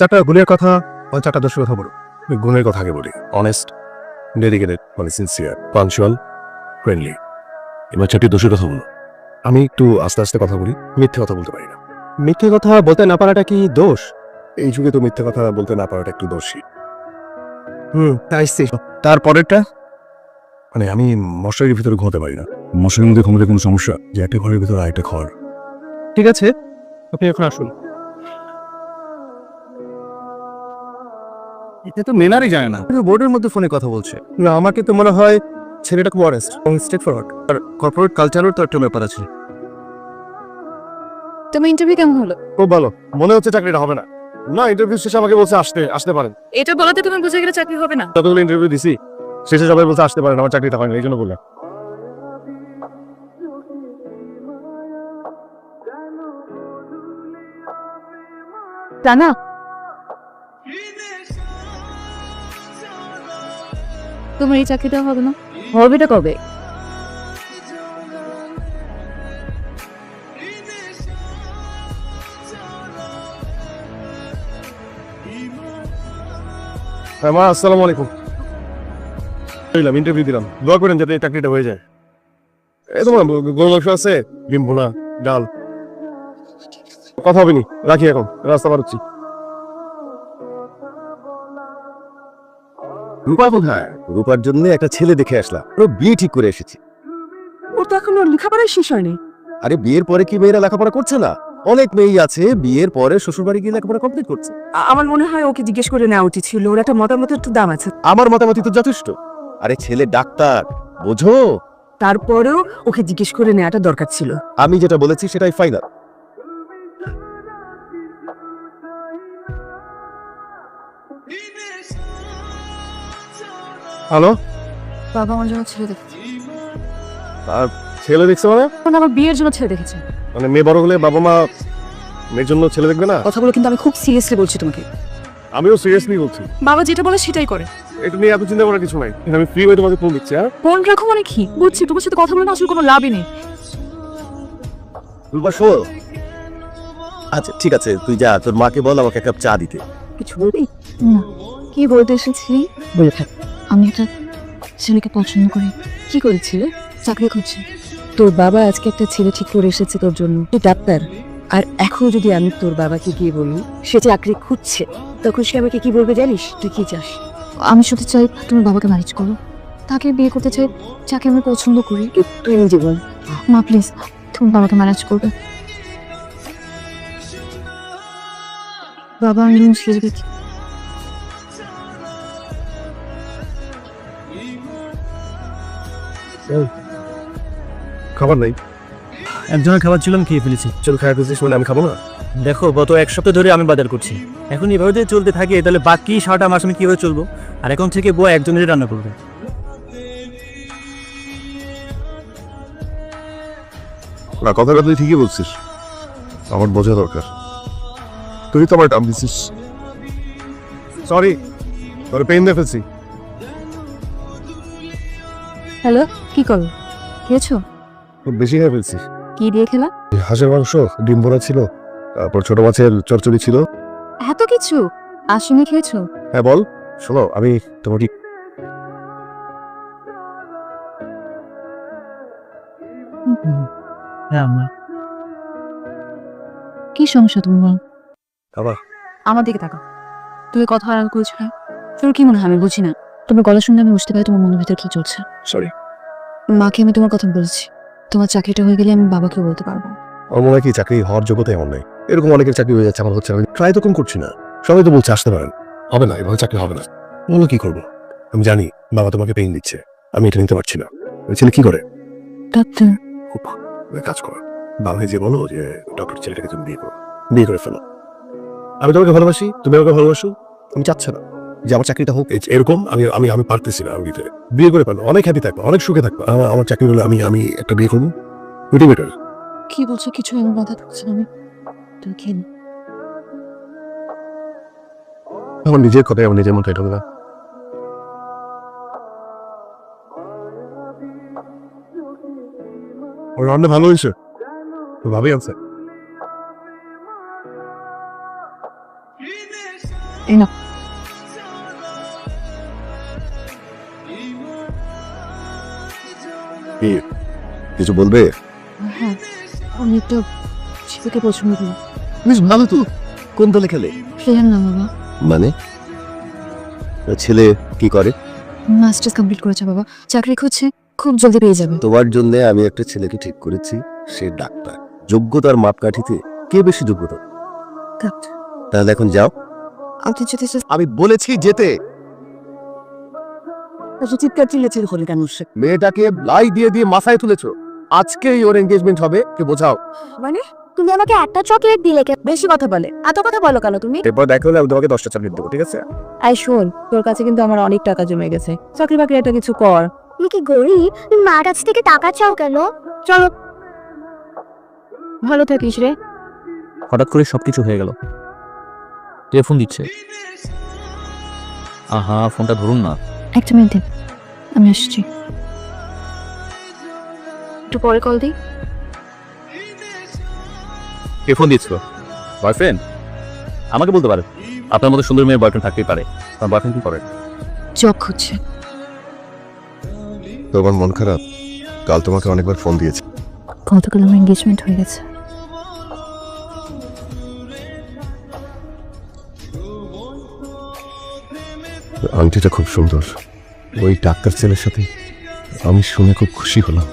চারটা গুণের কথা, চারটা দোষের কথা বলো। গুণের কথা আগে বলি। অনেস্ট, ডেডিকেটেড, মানে সিনসিয়ার, পাঞ্চুয়াল, ফ্রেন্ডলি। এবার চারটি দোষের কথা বলো। আমি একটু আস্তে আস্তে কথা বলি, মিথ্যে কথা বলতে পারি না। মিথ্যে কথা বলতে না পারাটা কি দোষ? এই যুগে তো মিথ্যে কথা বলতে না পারাটা একটু দোষী। তাই তারপরেরটা, মানে আমি মশারির ভিতরে ঘুমাতে পারি না। মশারির মধ্যে ঘুমাতে কোনো সমস্যা? যে একটা ঘরের ভিতরে আরেকটা ঘর। ঠিক আছে, আপনি এখন আসুন। এটা তো মেনারই জানে না, বোর্ডের মধ্যে ফোনে কথা বলছে। না, আমাকে তো মনে হয় ছেলেটা খুব অনেস্ট এবং স্ট্রেট ফরওয়ার্ড। আর কর্পোরেট কালচারের তো একটা ব্যাপার আছে। তোমার ইন্টারভিউ কেমন হলো? খুব ভালো। মনে হচ্ছে চাকরিটা হবে না। না, ইন্টারভিউ শেষে আমাকে বলছে আসতে পারেন। এটা বলাতে তুমি বুঝে গেলে চাকরি হবে না? যতগুলো ইন্টারভিউ দিছি শেষে সবাই বলছে আসতে পারেন, আমার চাকরিটা হয় না, এই জন্য বললাম। জানা, তোমার এই চাকরিটা হবে না। হবেটা কবে? হ্যাঁ মা, আসসালামু আলাইকুম। ইন্টারভিউ দিলাম, দোয়া করেন যাতে এই চাকরিটা হয়ে যায়। এই তোমার গরু মাংস আছে, ডিম ভুনা, ডাল। কথা হবে নি, রাখি এখন, রাস্তা পারছি। রূপা কোথায়? রূপার জন্য একটা ছেলে দেখে আসলাম, ওর বিয়ে ঠিক করে এসেছি। ওর তো এখনো লেখাপড়াই শেষ হয়নি। আরে বিয়ের পরে কি মেয়েরা লেখাপড়া করছে না? অনেক মেয়েই আছে বিয়ের পরে শ্বশুরবাড়ি গিয়ে লেখাপড়া কমপ্লিট করছে। আমার মনে হয় ওকে জিজ্ঞেস করে নেওয়া উচিত ছিল, ওর একটা মতামতের তো দাম আছে। আমার মতামত তো যথেষ্ট। আরে ছেলে ডাক্তার, বোঝো। তারপরেও ওকে জিজ্ঞেস করে নেওয়াটা দরকার ছিল। আমি যেটা বলেছি সেটাই ফাইনাল। হ্যালো, বাবা আমার জন্য ছেলে দেখেছে। আর ছেলে দেখছে মানে? আমার বিয়ের জন্য ছেলে দেখেছে। মানে মেয়ে বড় হলে বাবা মা মেয়ের জন্য ছেলে দেখবে না? কথাগুলো কিন্তু আমি খুব সিরিয়াসলি বলছি তোমাকে। আমিও সিরিয়াসলি বলছি। বাবা যেটা বলে সেটাই করে। এটা নিয়ে এত চিন্তা করার কিছু নাই। আমি ফ্রি হয়ে তোমাকে ফোন দিচ্ছি। হ্যাঁ, ফোন রাখো মানে কি? বুঝছি, তোমার সাথে কথা বলে না আসলে কোনো লাভই নেই। রূপা শোন, আচ্ছা ঠিক আছে, তুই যা, তোর মাকে বল আমাকে এক কাপ চা দিতে। কিছু বলবি না? কি বলতে এসেছিলি বলে থাক। আমি একটা ছেলেকে পছন্দ করি। কি করেছিলে? চাকরি করছি। তোর বাবা আজকে একটা ছেলে ঠিক করে এসেছে তোর জন্য, তুই ডাক্তার। আর এখন যদি আমি তোর বাবাকে গিয়ে বলি সে চাকরি খুঁজছে, তখন সে আমাকে কি বলবে জানিস? তুই কি চাস? আমি শুধু চাই তুমি বাবাকে ম্যানেজ করো। তাকে বিয়ে করতে চাই যাকে আমি পছন্দ করি। তুই নিজে বল। মা প্লিজ, তুমি বাবাকে ম্যানেজ করবে। বাবা আমি ছেড়ে দিচ্ছি। খাবার নাই। একজনের খাবার ছিল আমি খেয়ে ফেলেছি। চল খাই ফেলছিস মানে আমি খাবো না? দেখো, গত এক সপ্তাহ ধরে আমি বাজার করছি। এখন এভাবে যদি চলতে থাকে তাহলে বাকি 7টা মাস আমি কিভাবে চলবো? আর এখন থেকে বউ একজনেরই রান্না করবে। না, কথাটা তুই ঠিকই বলছিস, আমার বোঝা দরকার। তুই তো আমার টাম দিছিস। সরি, তোর পেইন দিয়ে ফেলছি। হ্যালো, কি করো? খেয়েছো? খুব বেশি খেয়ে ফেলছিস। কি দিয়ে খেলা? হাঁসের মাংস, ডিম ভরা ছিল, তারপর ছোট মাছের চচ্চড়ি ছিল। এত কিছু আসলে খেয়েছো? হ্যাঁ বল। শোনো, আমি তোমাকে হ্যাঁ আম্মা। কি সমস্যা তোমার? আবার আমার দিকে তাকাও। তুমি কথা আড়াল করেছো কেন? তোর কি মনে হয় আমি বুঝি না? তোমার গলা শুনে আমি বুঝতে পারি তোমার মনের ভিতর কি চলছে। সরি। মাকে আমি তোমার কথা বলেছি, তোমার চাকরিটা হয়ে গেলে আমি বাবাকে বলতে পারবো। আমার মনে হয় কি চাকরি হওয়ার যোগ্যতা এমন নেই। এরকম অনেকের চাকরি হয়ে যাচ্ছে, আমার হচ্ছে না। আমি ট্রাই তো কম করছি না। সবাই তো বলছে আসতে পারেন। হবে না, এভাবে চাকরি হবে না। বলো কি করবো? আমি জানি বাবা তোমাকে পেইন দিচ্ছে, আমি এটা নিতে পারছি না। ওই ছেলে কি করে? ডাক্তার। খুব ভালো, কাজ করো। বাবাকে যে বলো যে ডক্টর ছেলেটাকে তুমি বিয়ে করো, বিয়ে করে ফেলো। আমি তোমাকে ভালোবাসি, তুমি আমাকে ভালোবাসো। আমি চাচ্ছি না যে আমার চাকরিটা হোক এরকম। আমি আমি আমি পারতেছি না। আমি বিয়ে করে ফেলো, অনেক হ্যাপি থাকবো, অনেক সুখে থাকবো। আমার চাকরি হলে আমি আমি একটা বিয়ে করবো, ওইটাই বেটার। কি বলছো? কিছু আমি মাথা ঢুকছে না। আমি তুমি খেয়ে নিও। আমার নিজের কথাই আমার নিজের মাথায় ঢোকে না। ওর রান্না ভালো হয়েছে, ভাবি আছে। এই না কিছু বলবে? হ্যাঁ আমি একটা ছেলেকে পছন্দ করি। বেশ ভালো তো। কোন দলে খেলে? প্লেয়ার না বাবা, মানে ছেলে কি করে? মাস্টার্স কমপ্লিট করেছে বাবা, চাকরি খুঁজছে, খুব জলদি পেয়ে যাবে। তোমার জন্য আমি একটা ছেলেকে ঠিক করেছি, সে ডাক্তার। যোগ্যতার মাপকাঠিতে কে বেশি যোগ্যতা? ডাক্তার। তাহলে এখন যাও। আপনি যদি আমি বলেছি যেতে। চিৎকার চিল্লেছিল হলে কেন সে? মেয়েটাকে লাই দিয়ে দিয়ে মাথায় তুলেছো। আজকেই ওর এঙ্গেজমেন্ট হবে, কে বোঝাও। মানে তুমি আমাকে একটা চকলেট দিলে কেন? বেশি কথা বলে, এত কথা বলো কেন তুমি? এরপর দেখা হলে আমি তোমাকে 10টা চকলেট দেবো, ঠিক আছে? আই শোন, তোর কাছে কিন্তু আমার অনেক টাকা জমে গেছে, চাকরি বাকরি একটা কিছু কর। তুমি কি গরিব? তুমি মার কাছ থেকে টাকা চাও কেন? চলো, ভালো থাকিস রে। হঠাৎ করে সবকিছু হয়ে গেল। টেলিফোন দিচ্ছে। আহা, ফোনটা ধরুন না। একটা মিনিট দিন, আমি আসছি। একটু পরে কল দিই। কে ফোন দিচ্ছিল? বয়ফ্রেন্ড? আমাকে বলতে পারে, আপনার মতো সুন্দর মেয়ের বয়ফ্রেন্ড থাকতেই পারে। আপনার বয়ফ্রেন্ড কি করে? জব খুঁজছে। তোমার মন খারাপ? কাল তোমাকে অনেকবার ফোন দিয়েছে। গতকাল আমার এঙ্গেজমেন্ট হয়ে গেছে। আংটিটা খুব সুন্দর। ওই ডাক্তার ছেলের সাথে আমি শুনে খুব খুশি হলাম।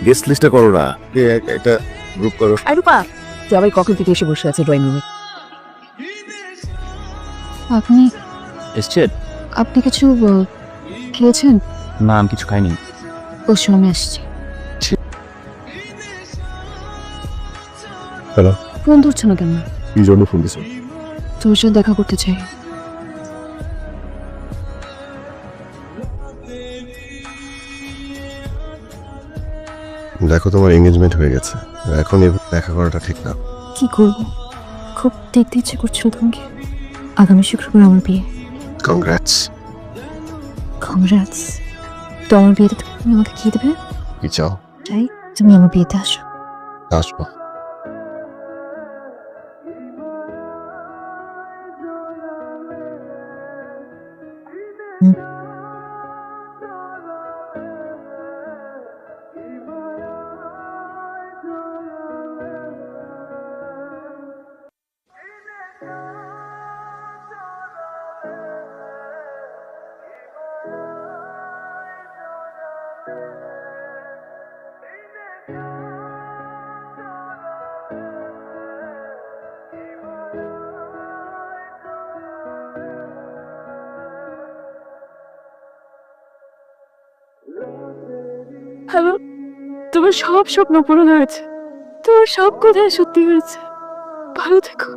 গেস্ট লিস্টটা করো না, একটা গ্রুপ করো। আর রূপা, সবাই কখন থেকে এসে বসে আছে ড্রয়িং রুমে? আপনি এসছেন? আপনি কিছু খেয়েছেন? না, আমি কিছু খাইনি। বসুন, আমি আসছি। হ্যালো, ফোন ধরছে না কেন? কি জন্য ফোন দিছো? তোর সাথে দেখা করতে চাই। দেখো, তোমার এঙ্গেজমেন্ট হয়ে গেছে, এখন এভাবে দেখা করাটা ঠিক না। কি করব, খুব দেখতে ইচ্ছে করছিল তোমাকে। আগামী শুক্রবার আমার বিয়ে। কংগ্রাটস। কংগ্রাটস। তো আমার বিয়েতে তুমি আমাকে কি দেবে? কি চাও? চাই তুমি আমার বিয়েতে আসো। আসবো। হ্যালো, তোমার সব স্বপ্ন পূরণ হয়েছে, তোমার সব কথা সত্যি হয়েছে। ভালো থেকো।